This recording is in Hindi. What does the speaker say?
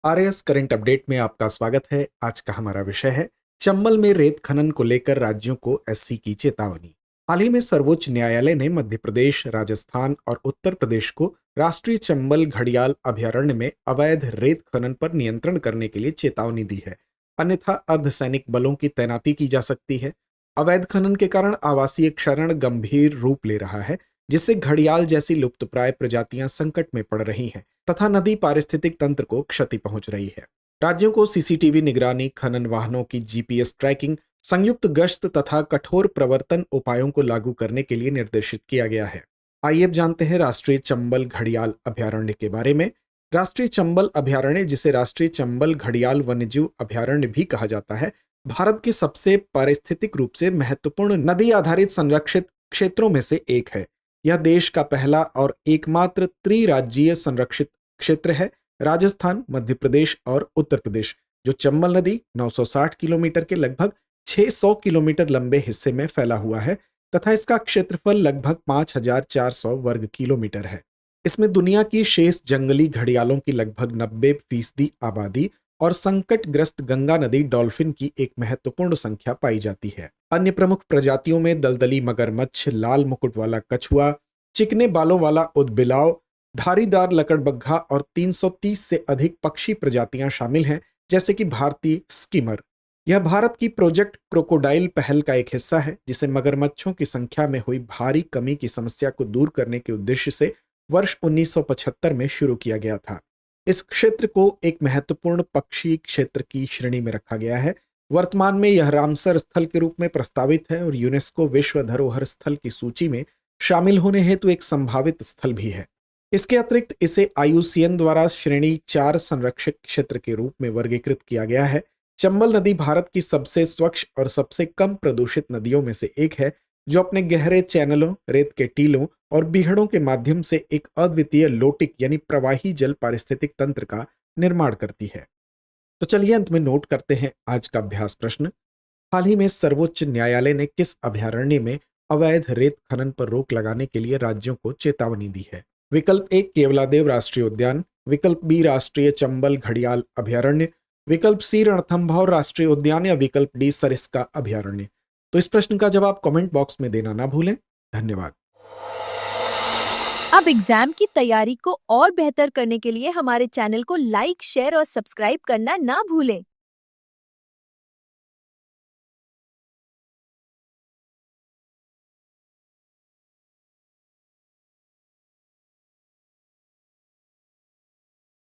आरएस करंट अपडेट में आपका स्वागत है। आज का हमारा विषय है चंबल में रेत खनन को लेकर राज्यों को एससी की चेतावनी। हाल ही में सर्वोच्च न्यायालय ने मध्य प्रदेश, राजस्थान और उत्तर प्रदेश को राष्ट्रीय चंबल घड़ियाल अभयारण्य में अवैध रेत खनन पर नियंत्रण करने के लिए चेतावनी दी है। अन्यथा अर्धसैनिक बलों की तैनाती की जा सकती है। अवैध खनन के कारण आवासीय क्षरण गंभीर रूप ले रहा है, जिससे घड़ियाल जैसी लुप्तप्राय प्रजातियां संकट में पड़ रही हैं तथा नदी पारिस्थितिक तंत्र को क्षति पहुंच रही है। राज्यों को सीसीटीवी निगरानी, खनन वाहनों की जीपीएस ट्रैकिंग, संयुक्त गश्त तथा कठोर प्रवर्तन उपायों को लागू करने के लिए निर्देशित किया गया है। आइए अब जानते हैं राष्ट्रीय चंबल घड़ियाल अभयारण्य के बारे में। राष्ट्रीय चंबल अभयारण्य, जिसे राष्ट्रीय चंबल घड़ियाल वन्यजीव अभयारण्य भी कहा जाता है, भारत के सबसे पारिस्थितिक रूप से महत्वपूर्ण नदी आधारित संरक्षित क्षेत्रों में से एक है। यह देश का पहला और एकमात्र त्रिराज्यीय संरक्षित क्षेत्र है। राजस्थान, मध्य प्रदेश और उत्तर प्रदेश, जो चंबल नदी 960 किलोमीटर के लगभग 600 किलोमीटर लंबे हिस्से में फैला हुआ है तथा इसका क्षेत्रफल लगभग 5400 वर्ग किलोमीटर है। इसमें दुनिया की शेष जंगली घड़ियालों की लगभग 90% आबादी और संकटग्रस्त गंगा नदी डॉल्फिन की एक महत्वपूर्ण संख्या पाई जाती है। अन्य प्रमुख प्रजातियों में दलदली मगरमच्छ, लाल मुकुट वाला कछुआ, चिकने बालों वाला उदबिलाव, धारीदार लकड़बग्घा और 330 से अधिक पक्षी प्रजातियां शामिल हैं, जैसे कि भारतीय स्कीमर। यह भारत की प्रोजेक्ट क्रोकोडाइल पहल का एक हिस्सा है, जिसे मगरमच्छों की संख्या में हुई भारी कमी की समस्या को दूर करने के उद्देश्य से वर्ष 1975 में शुरू किया गया था। इस क्षेत्र को एक महत्वपूर्ण पक्षी क्षेत्र की श्रेणी में रखा गया है। वर्तमान में यह रामसर स्थल के रूप में प्रस्तावित है और यूनेस्को विश्व धरोहर स्थल की सूची में शामिल होने हेतु एक संभावित स्थल भी है। इसके अतिरिक्त इसे आईयूसीएन द्वारा श्रेणी 4 संरक्षित क्षेत्र के रूप में वर्गीकृत किया गया है। चंबल नदी भारत की सबसे स्वच्छ और सबसे कम प्रदूषित नदियों में से एक है, जो अपने गहरे चैनलों, रेत के टीलों और बीहड़ों के माध्यम से एक अद्वितीय लोटिक यानी प्रवाही जल पारिस्थितिक तंत्र का निर्माण करती है। तो चलिए अंत में नोट करते हैं आज का अभ्यास प्रश्न। हाल ही में सर्वोच्च न्यायालय ने किस अभयारण्य में अवैध रेत खनन पर रोक लगाने के लिए राज्यों को चेतावनी दी है? विकल्प ए केवलादेव राष्ट्रीय उद्यान, विकल्प बी राष्ट्रीय चंबल घड़ियाल अभयारण्य, विकल्प सी रणथंभौर राष्ट्रीय उद्यान या विकल्प डी सरिस्का अभयारण्य। तो इस प्रश्न का जवाब कमेंट बॉक्स में देना ना भूलें। धन्यवाद। अब एग्जाम की तैयारी को और बेहतर करने के लिए हमारे चैनल को लाइक, शेयर और सब्सक्राइब करना ना भूलें।